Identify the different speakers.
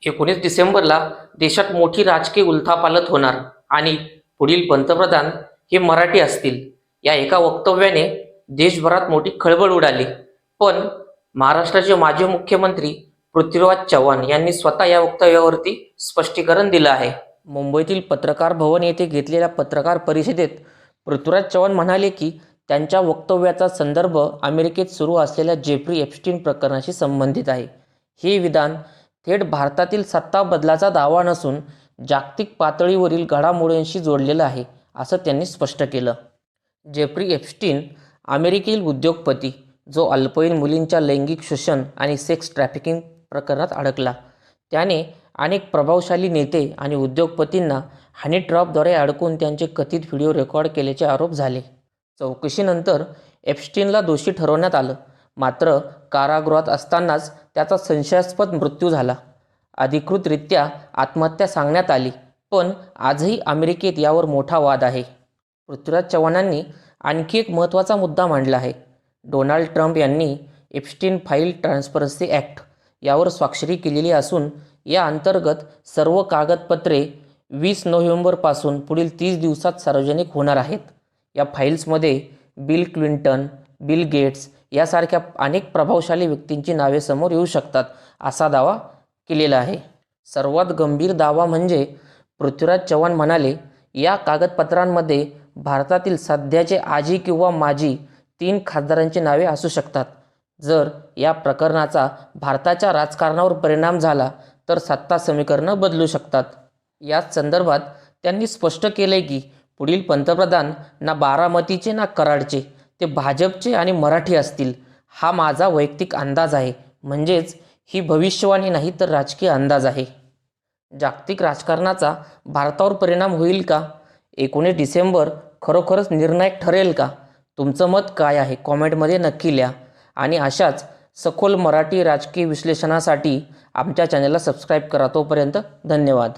Speaker 1: 19 डिसेंबरला देशात मोठी राजकीय उलथापालथ होणार आणि पुढील पंतप्रधान हे मराठी असतील, या एका वक्तव्याने देशभरात मोठी खळबळ उडाली. पण महाराष्ट्राचे माजी मुख्यमंत्री पृथ्वीराज चव्हाण यांनी स्वतः या वक्तव्यावरती स्पष्टीकरण दिलं आहे. मुंबईतील पत्रकार भवन येथे घेतलेल्या पत्रकार परिषदेत पृथ्वीराज चव्हाण म्हणाले की त्यांच्या वक्तव्याचा संदर्भ अमेरिकेत सुरू असलेल्या जेफ्री एप्स्टीन प्रकरणाशी संबंधित आहे. हे विधान थेट भारतातील सत्ता बदलाचा दावा नसून जागतिक पातळीवरील घडामोडींशी जोडलेलं आहे, असं त्यांनी स्पष्ट केलं. जेफ्री एप्स्टीन अमेरिकेतील उद्योगपती जो अल्पवयीन मुलींच्या लैंगिक शोषण आणि सेक्स ट्रॅफिकिंग प्रकरणात अडकला. त्याने अनेक प्रभावशाली नेते आणि उद्योगपतींना हनी ट्रॅपद्वारे अडकून त्यांचे कथित व्हिडिओ रेकॉर्ड केल्याचे आरोप झाले. चौकशीनंतर एप्स्टीनला दोषी ठरवण्यात आलं, मात्र कारागृहात असतानाच त्याचा संशयास्पद मृत्यू झाला. अधिकृतरित्या आत्महत्या सांगण्यात आली, पण आजही अमेरिकेत यावर मोठा वाद आहे. पृथ्वीराज चव्हाणांनी आणखी एक महत्त्वाचा मुद्दा मांडला आहे. डोनाल्ड ट्रम्प यांनी एप्स्टीन फाईल ट्रान्सपरन्सी ॲक्ट यावर स्वाक्षरी केलेली असून या अंतर्गत सर्व कागदपत्रे 20 नोव्हेंबरपासून पुढील 30 दिवसात सार्वजनिक होणार आहेत. या फाईल्समध्ये बिल क्लिंटन, बिल गेट्स यासारख्या अनेक प्रभावशाली व्यक्तींची नावे समोर येऊ शकतात, असा दावा केलेला आहे. सर्वात गंभीर दावा म्हणजे पृथ्वीराज चव्हाण म्हणाले, या कागदपत्रांमध्ये भारतातील सध्याचे आजी किंवा माजी 3 खासदारांची नावे असू शकतात. जर या प्रकरणाचा भारताच्या राजकारणावर परिणाम झाला तर सत्ता समीकरणं बदलू शकतात. याच संदर्भात त्यांनी स्पष्ट केलंय की पुढील पंतप्रधान ना बारामतीचे ना कराडचे, ते भाजपचे आणि मराठी असतील. हा माझा वैयक्तिक अंदाज आहे, म्हणजेच ही भविष्यवाणी नाही तर राजकीय अंदाज आहे. जागतिक राजकारणाचा भारतावर परिणाम होईल का? 19 डिसेंबर खरोखरच निर्णायक ठरेल का? तुमचं मत काय आहे कॉमेंटमध्ये नक्की लिहा. आणि अशाच सखोल मराठी राजकीय विश्लेषणासाठी आमच्या चॅनलला सबस्क्राईब करा. तोपर्यंत धन्यवाद.